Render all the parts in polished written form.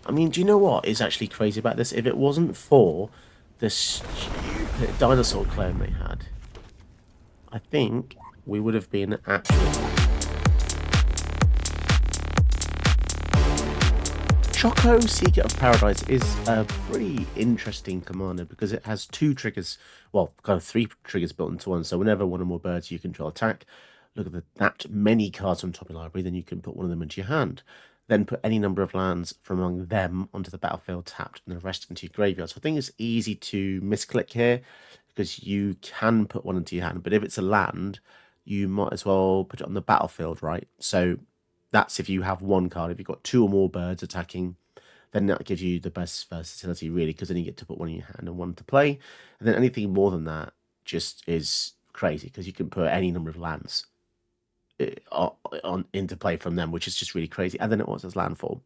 I mean, do you know what is actually crazy about this? If it wasn't for the stupid dinosaur clone they had, I think we would have been absolutely... Choco Seeker of Paradise is a pretty interesting commander because it has two triggers, well, kind of three triggers built into one. So whenever one or more birds you control attack, look at that many cards on top of your library, then you can put one of them into your hand. Then put any number of lands from among them onto the battlefield tapped and the rest into your graveyard. So I think it's easy to misclick here because you can put one into your hand, but if it's a land, you might as well put it on the battlefield, right? So that's if you have one card. If you've got two or more birds attacking, then that gives you the best versatility, really, because then you get to put one in your hand and one to play. And then anything more than that just is crazy, because you can put any number of lands into play from them, which is just really crazy. And then it was as landfall.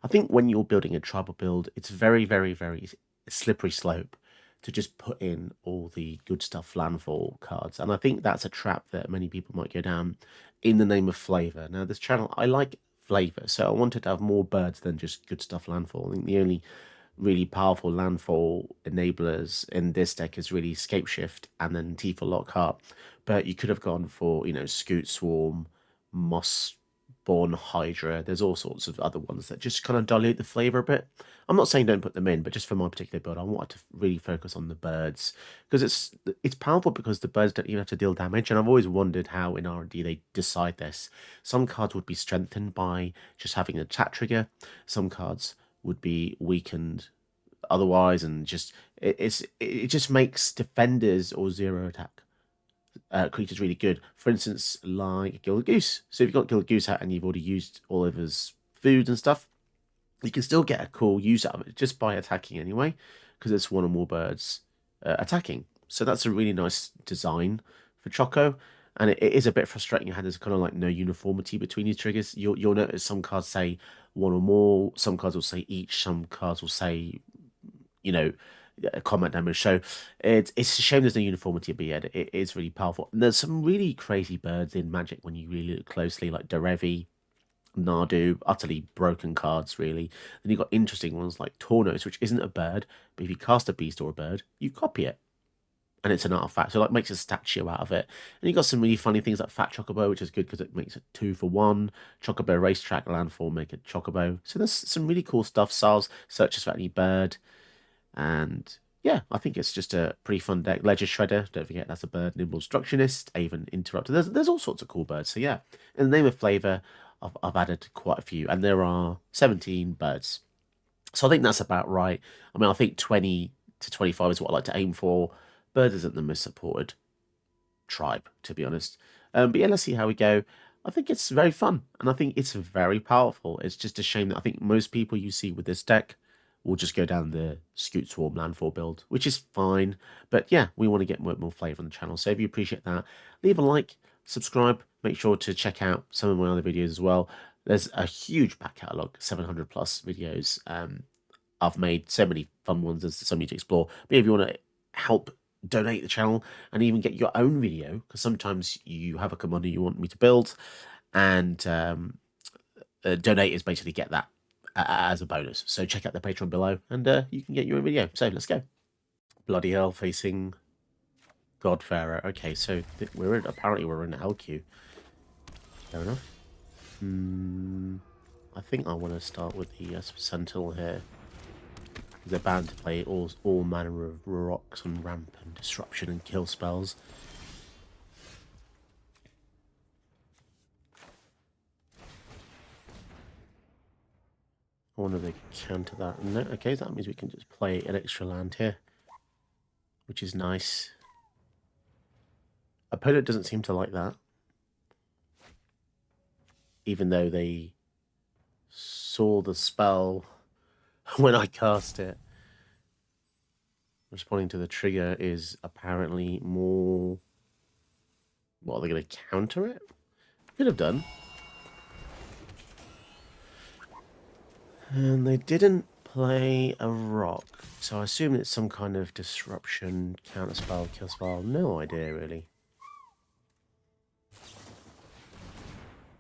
I think when you're building a tribal build, it's very, very, very slippery slope to just put in all the good stuff landfall cards. And I think that's a trap that many people might go down in the name of flavor. Now, this channel, I like flavor, so I wanted to have more birds than just good stuff landfall. I think the only really powerful landfall enablers in this deck is really Scape Shift and then Tifa Lockhart. But you could have gone for, Scoot Swarm, Moss Born Hydra. There's all sorts of other ones that just kind of dilute the flavor a bit. I'm not saying don't put them in, but just for my particular build, I wanted to really focus on the birds because it's powerful because the birds don't even have to deal damage. And I've always wondered how in R&D they decide this. Some cards would be strengthened by just having an attack trigger. Some cards would be weakened otherwise, and it just makes defenders or zero attack creatures really good. For instance, like Gilded Goose. So if you've got Gilded Goose out and you've already used all of his food and stuff, you can still get a cool use out of it just by attacking anyway, because it's one or more birds attacking. So that's a really nice design for Choco. And it is a bit frustrating how there's kind of like no uniformity between these triggers. You'll notice some cards say one or more, some cards will say each, some cards will say, you know, combat damage. So it's a shame there's no uniformity, but yet it is really powerful. And there's some really crazy birds in Magic when you really look closely, like Derevi, Nardu, utterly broken cards, really. Then you've got interesting ones like Tornos, which isn't a bird, but if you cast a beast or a bird, you copy it. And it's an artifact, so like makes a statue out of it. And you got some really funny things like Fat Chocobo, which is good because it makes it 2 for 1. Chocobo Racetrack, landfall, make it Chocobo. So there's some really cool stuff. Sals searches for any bird. And yeah, I think it's just a pretty fun deck. Ledger Shredder, don't forget that's a bird. Nimble Obstructionist, Avon Interrupter. There's all sorts of cool birds. So yeah, in the name of flavor, I've added quite a few, and there are 17 birds. So I think that's about right. I mean, I think 20 to 25 is what I like to aim for. Bird isn't the most supported tribe, to be honest. But yeah, let's see how we go. I think it's very fun, and I think it's very powerful. It's just a shame that I think most people you see with this deck will just go down the Scoot Swarm landfall build, which is fine. But yeah, we want to get more flavor on the channel. So if you appreciate that, leave a like, subscribe. Make sure to check out some of my other videos as well. There's a huge back catalogue, 700 plus videos. I've made so many fun ones. There's so many to explore. But if you want to help donate the channel and even get your own video, because sometimes you have a commander you want me to build, and donate is basically get that as a bonus. So check out the Patreon below, and you can get your own video. So let's go. Bloody hell, facing Godfarer. Okay, so apparently we're in LQ. Fair enough. I think I want to start with the Sentinel here. They're bound to play all manner of rocks and ramp and disruption and kill spells. I wonder if they counter that. No, okay, that means we can just play an extra land here, which is nice. Opponent doesn't seem to like that, even though they saw the spell when I cast it. Responding to the trigger is apparently more... What, are they going to counter it? Could have done. And they didn't play a rock, so I assume it's some kind of disruption, counter spell, kill spell. No idea, really.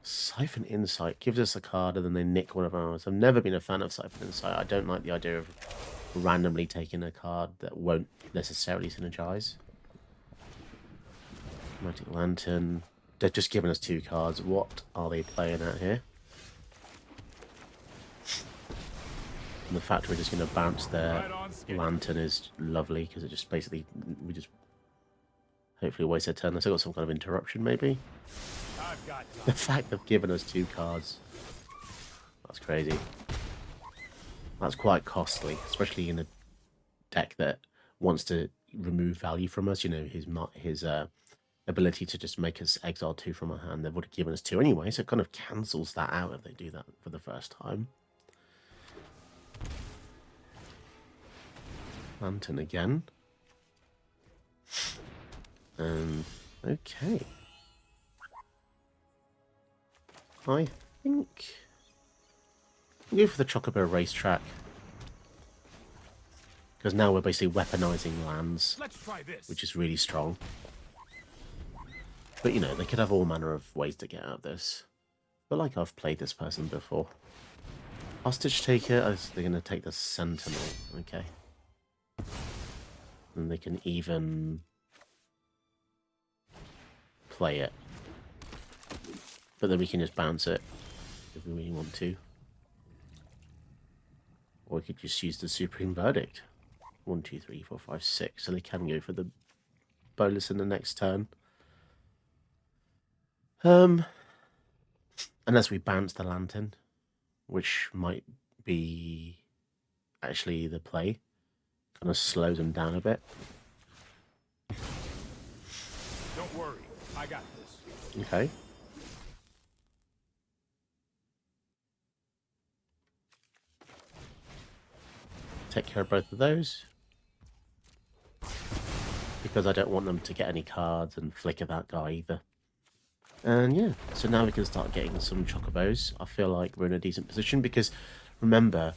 Siphon Insight gives us a card and then they nick one of ours. I've never been a fan of Siphon Insight. I don't like the idea of randomly taking a card that won't necessarily synergize. Magic Lantern. They've just given us 2 cards. What are they playing at here? And the fact we're just going to bounce their Lantern is lovely, because it just basically, we just hopefully waste their turn. Unless I got some kind of interruption, maybe? The fact they've given us 2 cards. That's crazy. That's quite costly, especially in a deck that wants to remove value from us. You know, his ability to just make us exile 2 from our hand. They've already given us 2 anyway, so it kind of cancels that out if they do that for the first time. Lantern again. Okay. I think I'll go for the Chocobo Racetrack. Because now we're basically weaponizing lands, which is really strong. But, you know, they could have all manner of ways to get out of this. But like I've played this person before. Hostage Taker, oh, they're going to take the Sentinel. Okay. And they can even play it. But then we can just bounce it if we really want to. Or we could just use the Supreme Verdict. 1, 2, 3, 4, 5, 6. So they can go for the bonus in the next turn. Unless we bounce the Lantern, which might be actually the play. Kind of slows them down a bit. Don't worry, I got this. Okay. Take care of both of those. Because I don't want them to get any cards and flicker that guy either. And yeah, so now we can start getting some Chocobos. I feel like we're in a decent position because, remember,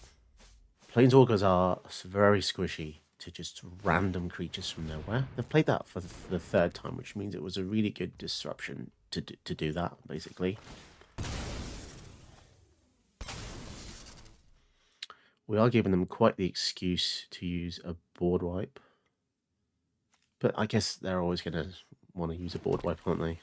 Planeswalkers are very squishy to just random creatures from nowhere. They've played that for the 3rd time, which means it was a really good disruption to do that, basically. We are giving them quite the excuse to use a board wipe. But I guess they're always going to want to use a board wipe, aren't they?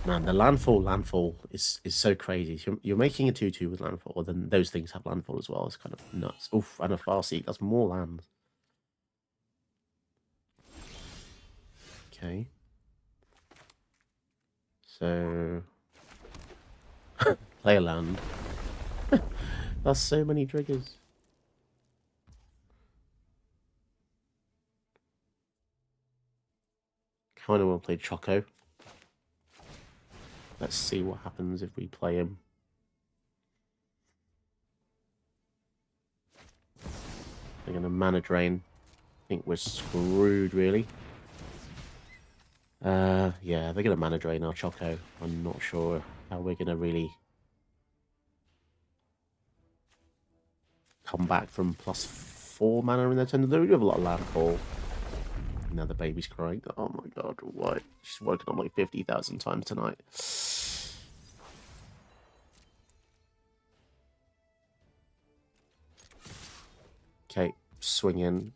Man, the landfall is so crazy. You're making a 2/2 with landfall, then those things have landfall as well. It's kind of nuts. Oof, and a Farseek. That's more lands. Okay. So... play a land. That's so many triggers. Kind of want to play Choco. Let's see what happens if we play him. They're going to mana drain. I think we're screwed, really. Yeah, they're going to mana drain our Choco. I'm not sure how we're going to really come back from +4 mana in their turn. They do have a lot of landfall. Now the baby's crying. Oh my god, why? She's woken up like 50,000 times tonight. Okay, swing in.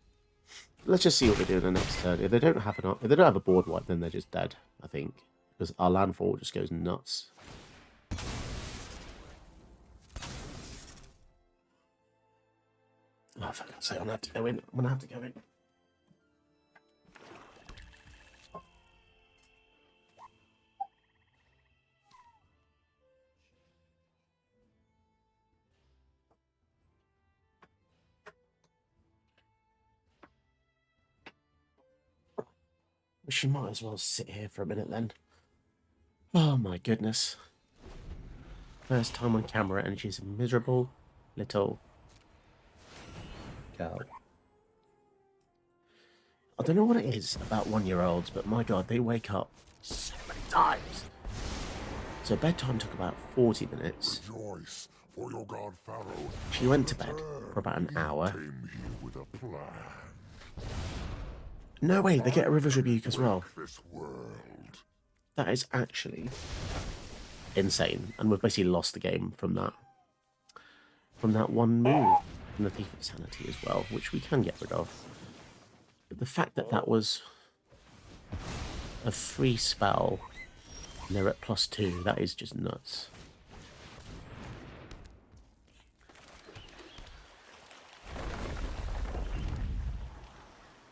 Let's just see what they do in the next turn. If they don't have a board wipe, then they're just dead, I think. Because our landfall just goes nuts. Oh, for God's sake, I'm gonna have to go in. I'm gonna have to go in. She might as well sit here for a minute then. Oh my goodness. First time on camera and she's a miserable little girl. I don't know what it is about 1-year-olds, but my god, they wake up so many times. So bedtime took about 40 minutes. Rejoice, for your god Pharaoh. She went to bed for about an hour. Came here with a plan. No way, they get a River's Rebuke as well. This world. That is actually insane, and we've basically lost the game from that one move. And the Thief of Sanity as well, which we can get rid of. But the fact that that was a free spell and they're at +2, that is just nuts.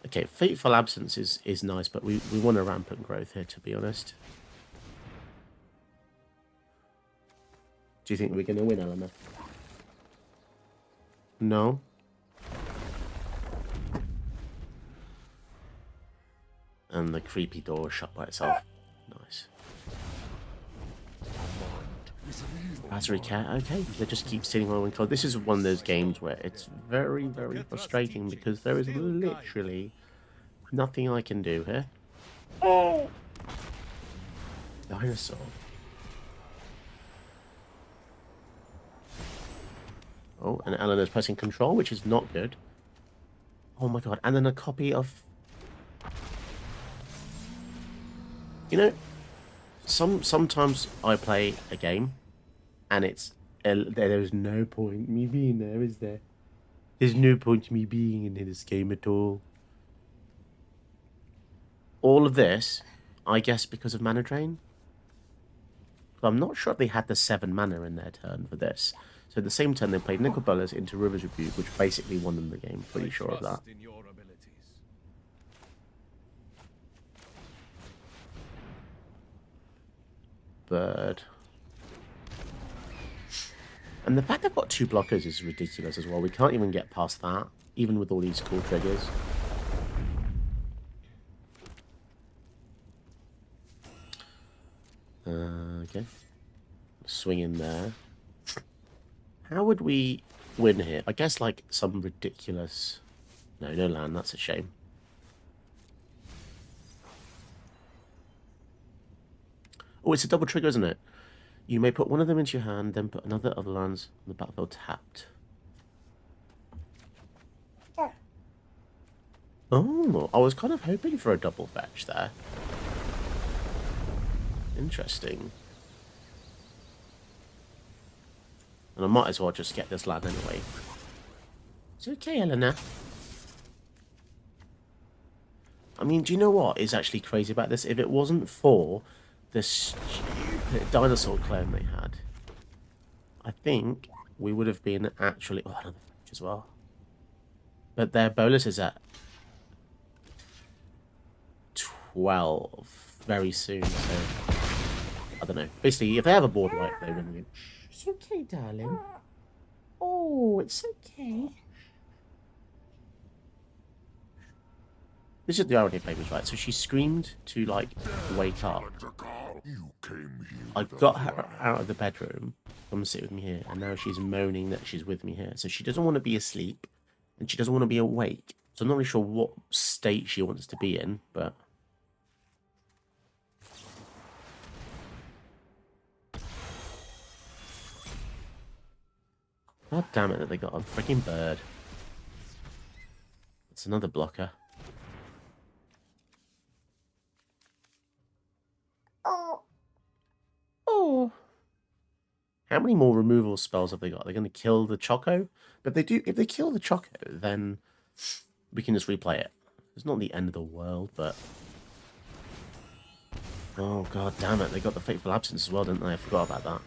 Okay, Fateful Absence is nice, but we want a rampant growth here, to be honest. Do you think we're going to win, Eleanor? No? And the creepy door shut by itself. Nice. Battery cat, okay. They just keep sitting on one card. This is one of those games where it's very, very frustrating because there is literally nothing I can do here. Oh! Dinosaur. Oh, and Eleanor's pressing control, which is not good. Oh my god, and then a copy of... You know, sometimes I play a game, and there's no point me being there, is there? There's no point me being in this game at all. All of this, I guess, because of mana drain. I'm not sure if they had the 7 mana in their turn for this. So at the same turn, they played Nicol Bolas into River's Rebuke, which basically won them the game. Pretty sure of that. Bird. And the fact they've got 2 blockers is ridiculous as well. We can't even get past that, even with all these cool triggers. Okay. Swing in there. How would we win here? I guess like some ridiculous... No land, that's a shame. Oh, it's a double trigger, isn't it? You may put one of them into your hand, then put another of the lands on the battlefield tapped. Oh, I was kind of hoping for a double fetch there. Interesting. And I might as well just get this land anyway. It's okay, Eleanor. I mean, do you know what is actually crazy about this? If it wasn't for the stupid dinosaur clone they had, I think we would have been actually... Oh, another fetch as well. But their bolus is at 12 very soon, so... I don't know. Basically, if they have a board wipe, they win. It's okay, darling. Oh, it's okay. This is the irony of babies, right? So she screamed to, like, wake up. I got her out of the bedroom, come sit with me here, and now she's moaning that she's with me here. So she doesn't want to be asleep, and she doesn't want to be awake. So I'm not really sure what state she wants to be in, but... God damn it that they got a freaking bird. It's another blocker. Oh. How many more removal spells have they got? They're going to kill the Choco? But if they kill the Choco, then we can just replay it. It's not the end of the world, but... Oh, god damn it. They got the Fateful Absence as well, didn't they? I forgot about that.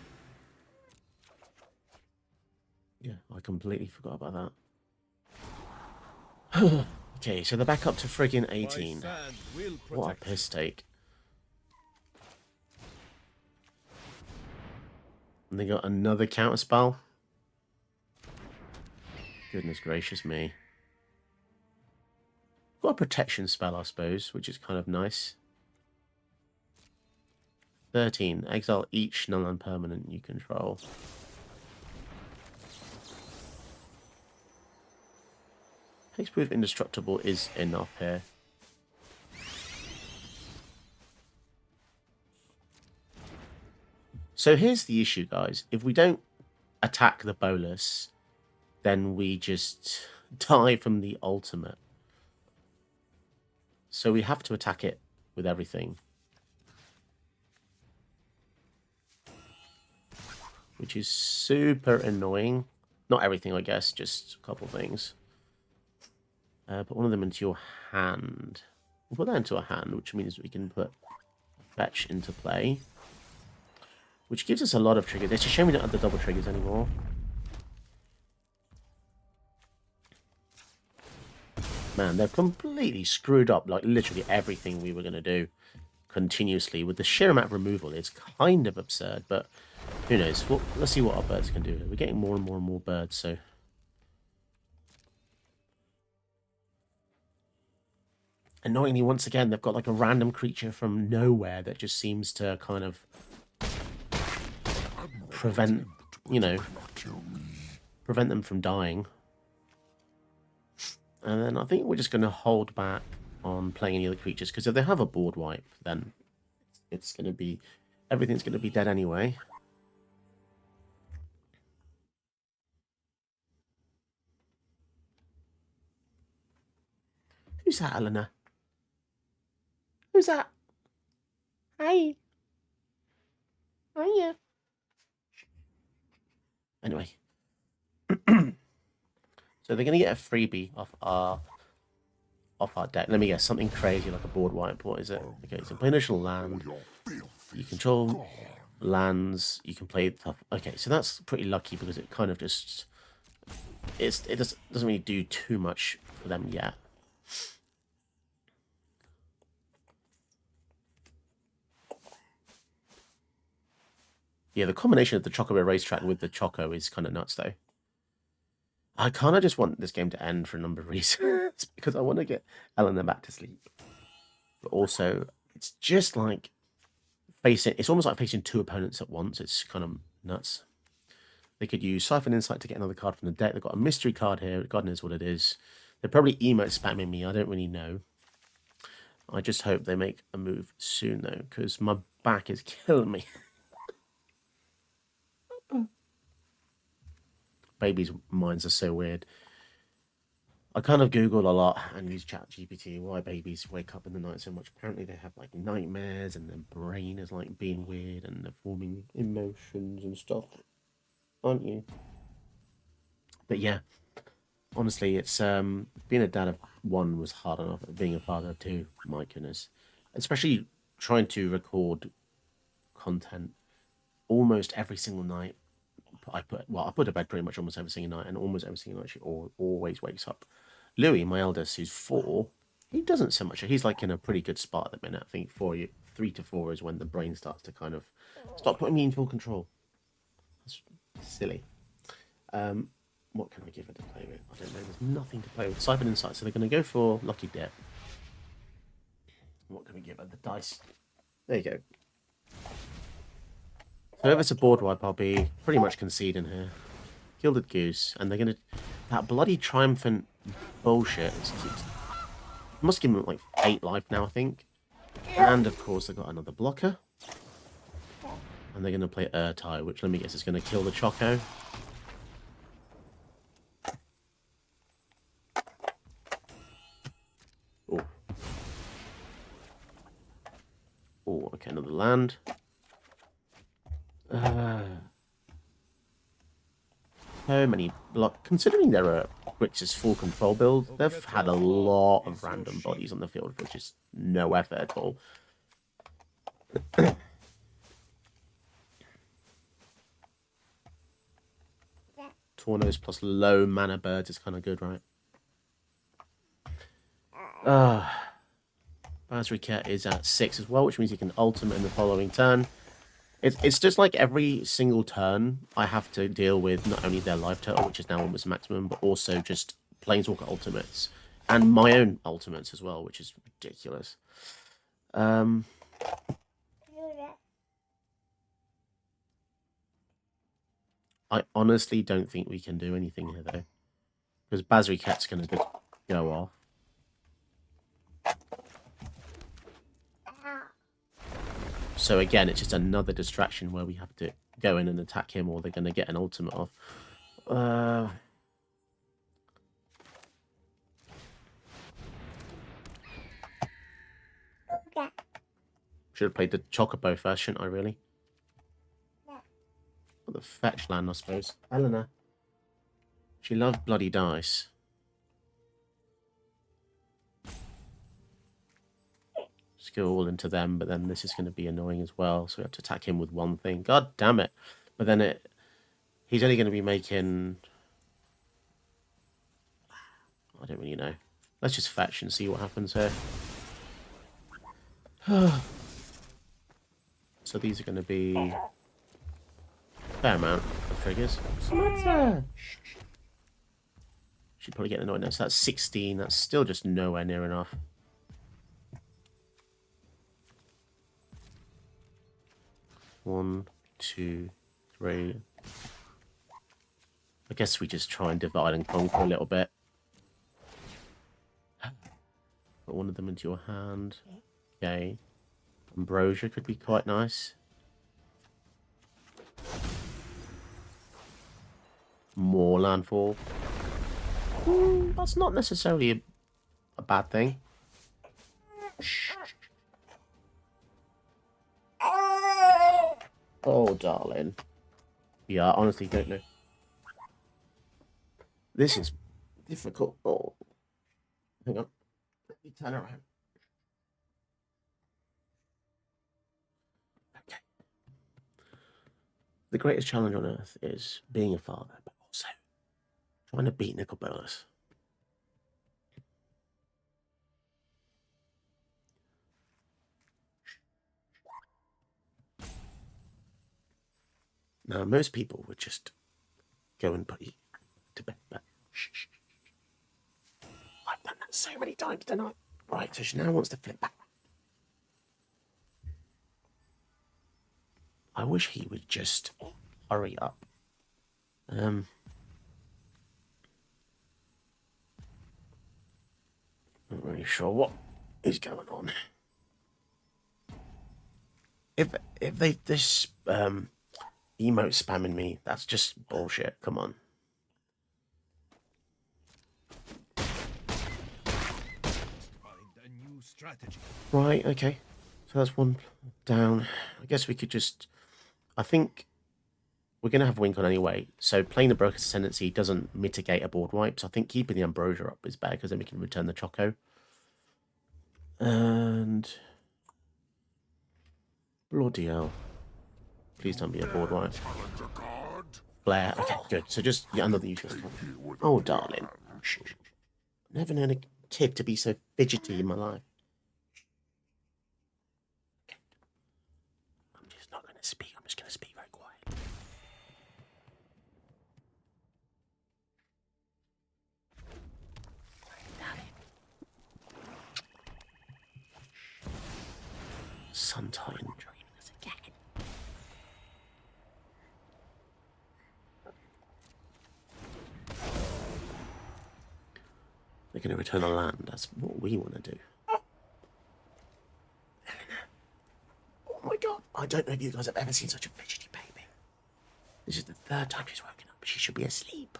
Yeah, I completely forgot about that. Okay, so they're back up to friggin' 18. What a piss take. And they got another counter spell. Goodness gracious me. Got a protection spell, I suppose, which is kind of nice. 13. Exile each non-land permanent you control. Hexproof Indestructible is enough here. So here's the issue, guys. If we don't attack the bolus, then we just die from the ultimate. So we have to attack it with everything. which is super annoying. Not everything, I guess, just a couple things. Put one of them into your hand. We'll put that into a hand, which means we can put fetch into play, which gives us a lot of triggers. It's a shame we don't have the double triggers anymore. Man, they've completely screwed up, like, literally everything we were going to do continuously. With the sheer amount of removal, it's kind of absurd, but who knows? Well, let's see what our birds can do. We're getting more and more and more birds, so... Annoyingly, once again, they've got, like, a random creature from nowhere that just seems to kind of prevent, you know, prevent them from dying. And then I think we're just going to hold back on playing any other creatures, because if they have a board wipe, then it's going to be... everything's going to be dead anyway. Who's that, Eleanor? Who's that? Hi. Hiya. Anyway. So they're going to get a freebie off our deck. Let me guess, something crazy like a board wipe. What is it? Okay, so play initial land. You control lands. You can play stuff. Okay, so that's pretty lucky because it kind of just... it doesn't really do too much for them yet. Yeah, the combination of the Choco racetrack with the Choco is kind of nuts, though. I kind of just want this game to end for a number of reasons, because I want to get Eleanor back to sleep. But also, it's just like it's almost like facing two opponents at once. It's kind of nuts. They could use Siphon Insight to get another card from the deck. They've got a mystery card here. God knows what it is. They're probably emote spamming me. I don't really know. I just hope they make a move soon, though, because my back is killing me. Babies' minds are so weird. I kind of Google a lot and use ChatGPT why babies wake up in the night so much. Apparently they have like nightmares and their brain is like being weird and they're forming emotions and stuff. Aren't you? But yeah, honestly, it's being a dad of one was hard enough. Being a father of two, my goodness. Especially trying to record content almost every single night. I put to bed pretty much almost every single night, and almost every single night she always wakes up. Louis, my eldest, who's 4, he doesn't so much. He's like in a pretty good spot at the minute. I think 3 to 4 is when the brain starts to kind of stop putting me in full control. That's silly. What can I give her to play with? I don't know. There's nothing to play with. Siphon Insight, so they're going to go for Lucky Dip. What can we give her? The dice. There you go. So if it's a board wipe, I'll be pretty much conceding here. Gilded Goose, and they're going to... That bloody triumphant bullshit. Must give them like 8 life now, I think. And of course, they've got another blocker. And they're going to play Urtai, which let me guess is going to kill the Choco. Oh. Oh, okay, another land. So many block. Considering there are Grixis full control build, they've had a lot of random bodies on the field, which is no effort at all. Tornos plus low mana birds is kind of good, right? Basri Cat is at 6 as well, which means you can ultimate in the following turn. It's just like every single turn I have to deal with not only their life total, which is now almost maximum, but also just Planeswalker ultimates. And my own ultimates as well, which is ridiculous. I honestly don't think we can do anything here, though. Because Basri Cat's going to go off. So again, it's just another distraction where we have to go in and attack him, or they're going to get an ultimate off. Should have played the Chocobo first, shouldn't I, really? What the fetch land, I suppose. Eleanor. She loves bloody dice. Just go all into them, but then this is going to be annoying as well. So we have to attack him with one thing. God damn it. But then he's only going to be making... I don't really know. Let's just fetch and see what happens here. So these are going to be a fair amount of triggers. Should probably get annoyed now. So that's 16. That's still just nowhere near enough. One, two, three. I guess we just try and divide and conquer a little bit. Put one of them into your hand. Okay. Ambrosia could be quite nice. More landfall. That's not necessarily a bad thing. Oh, darling. Yeah, I honestly don't know. This is difficult. Oh. Hang on. Let me turn around. Okay. The greatest challenge on earth is being a father, but also trying to beat Nicol Bolas. Now, most people would just go and put you to bed, but shh. I've done that so many times tonight. Right, so she now wants to flip back. I wish he would just hurry up. Not really sure what is going on. If this emote spamming me, that's just bullshit. Come on. Right, okay. So that's one down. I guess we could just... I think we're going to have Wink on anyway. So playing the Broker's Ascendancy doesn't mitigate a board wipe. So I think keeping the Ambrosia up is better because then we can return the Choco. And... Bloody hell. Please don't be a board wipe. Flare. Okay, good. So just another useless one. Oh, darling. Shh. Never known a kid to be so fidgety in my life. Okay. I'm just not going to speak. I'm just going to speak very quiet. Suntine joining us again. They're going to return the land. That's what we want to do. Eleanor. Oh my god. I don't know if you guys have ever seen such a fidgety baby. This is the third time she's woken up. She should be asleep.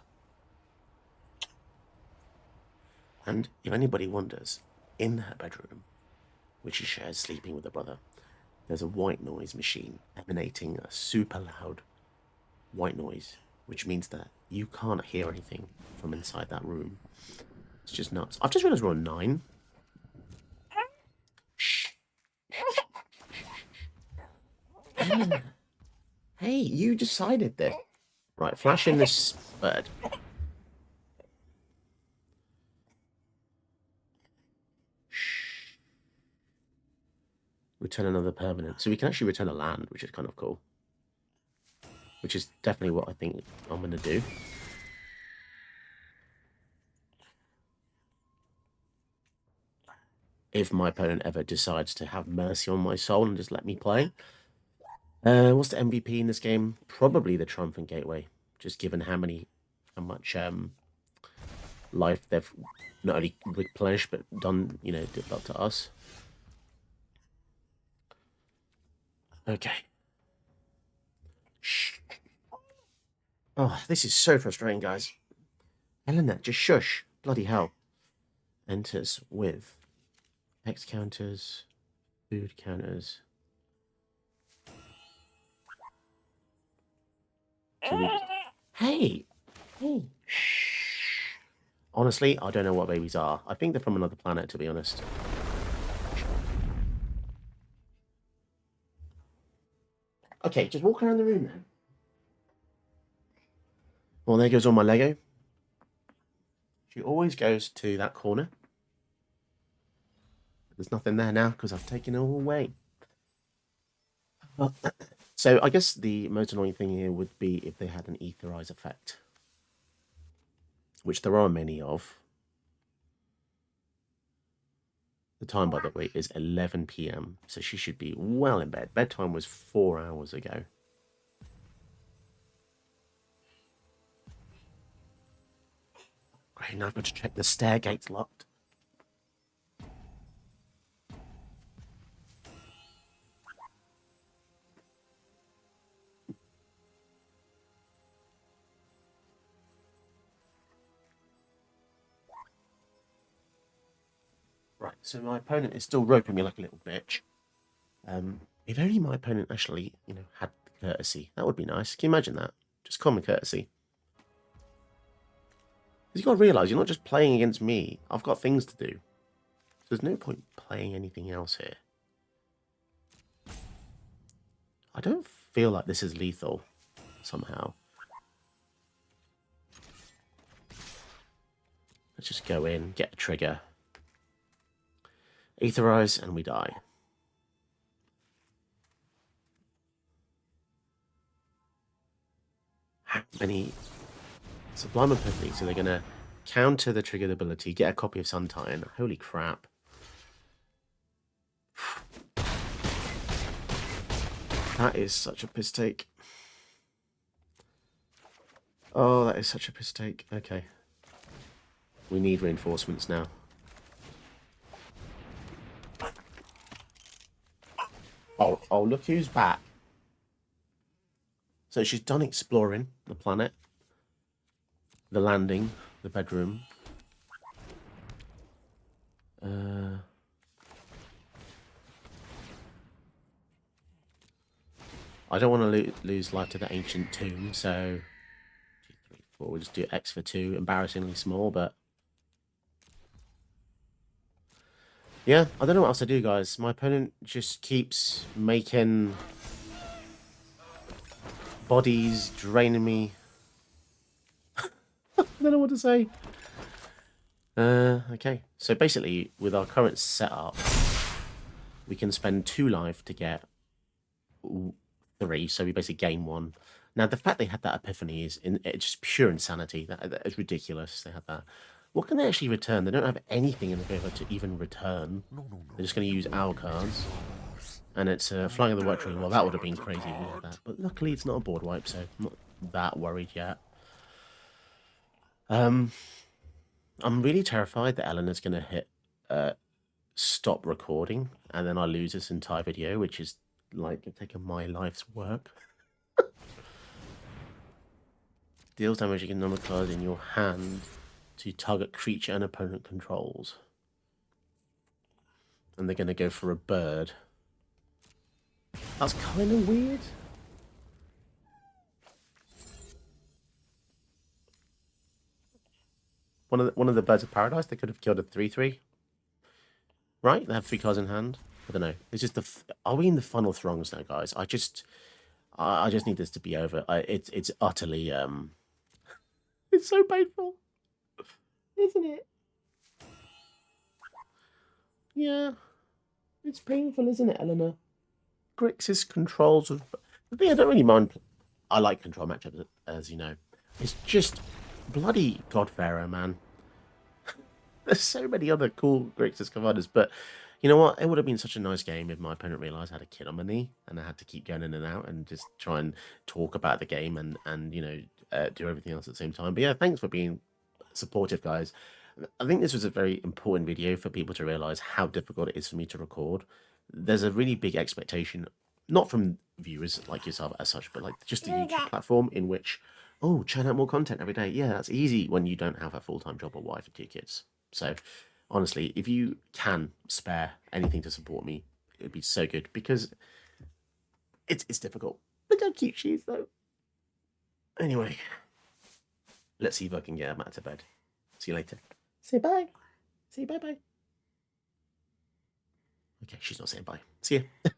And if anybody wonders, in her bedroom, which she shares sleeping with her brother, there's a white noise machine emanating a super loud white noise, which means that you can't hear anything from inside that room. It's just nuts. I've just realised we're on 9. Shh. Hey, you decided this. Right, flash in this bird. Return another permanent. So we can actually return a land, which is kind of cool. Which is definitely what I think I'm going to do. If my opponent ever decides to have mercy on my soul and just let me play. What's the MVP in this game? Probably the Triumphant Gateway. Just given how much life they've not only replenished, but done, did up to us. Okay. Shh. Oh, this is so frustrating, guys. Eleanor, just shush. Bloody hell. Enters with X counters, food counters. Hey! Hey! Shh! Honestly, I don't know what babies are. I think they're from another planet, to be honest. Okay, just walk around the room then. Well, there goes all my Lego. She always goes to that corner. There's nothing there now because I've taken it all away. So I guess the most annoying thing here would be if they had an etherize effect, which there are many of. The time, by the way, is 11 p.m, so she should be well in bed. Bedtime was 4 hours ago. Great, now I've got to check the stair gate's locked. Right, so my opponent is still roping me like a little bitch. If only my opponent actually, had the courtesy. That would be nice. Can you imagine that? Just common courtesy. Because you've got to realise, you're not just playing against me. I've got things to do. So there's no point playing anything else here. I don't feel like this is lethal, somehow. Let's just go in, get a trigger. Etherize, and we die. How many Sublime Epiphany? So they're going to counter the triggered ability, get a copy of Suntian. Holy crap. That is such a piss take. Oh, that is such a piss take. Okay. We need reinforcements now. Oh, look who's back. So she's done exploring the planet, the landing, the bedroom. I don't want to lose life to the ancient tomb, so 2, 3, 4. We'll just do X for 2. Embarrassingly small, but yeah, I don't know what else to do, guys. My opponent just keeps making bodies, draining me. I don't know what to say. Okay. So basically, with our current setup, we can spend 2 life to get 3, so we basically gain 1. Now, the fact they had that epiphany is it's just pure insanity. That is ridiculous. They had that. What can they actually return? They don't have anything in the river to even return. They're just going to use our cards. And it's Flying of the Watchery. Well, that would have been crazy if we had that. But luckily, it's not a board wipe, so I'm not that worried yet. I'm really terrified that Eleanor's going to hit stop recording, and then I lose this entire video, which is like taking my life's work. Deals damage against number cards in your hand to target creature an opponent controls. And they're going to go for a bird. That's kind of weird. One of the birds of paradise. They could have killed a 3/3. Right? They have 3 cards in hand. I don't know. It's just are we in the final throngs now, guys? I just need this to be over. It's utterly it's so painful, isn't it? Yeah, it's painful, isn't it, Eleanor? Grixis controls of the thing I don't really mind. I like control matchups, as you know. It's just bloody Godfarer, man. There's so many other cool Grixis commanders, but you know what? It would have been such a nice game if my opponent realised I had a kid on my knee and I had to keep going in and out and just try and talk about the game and do everything else at the same time. But yeah, thanks for being supportive, guys. I think this was a very important video for people to realise how difficult it is for me to record. There's a really big expectation, not from viewers like yourself as such, but like just the YouTube platform in which, oh, churn out more content every day. Yeah, that's easy when you don't have a full-time job or wife and 2 kids. So honestly, if you can spare anything to support me, it'd be so good because it's difficult. Look how cute she is, though. Anyway, let's see if I can get him out of bed. See you later. Say bye. Say bye-bye. Okay, she's not saying bye. See ya.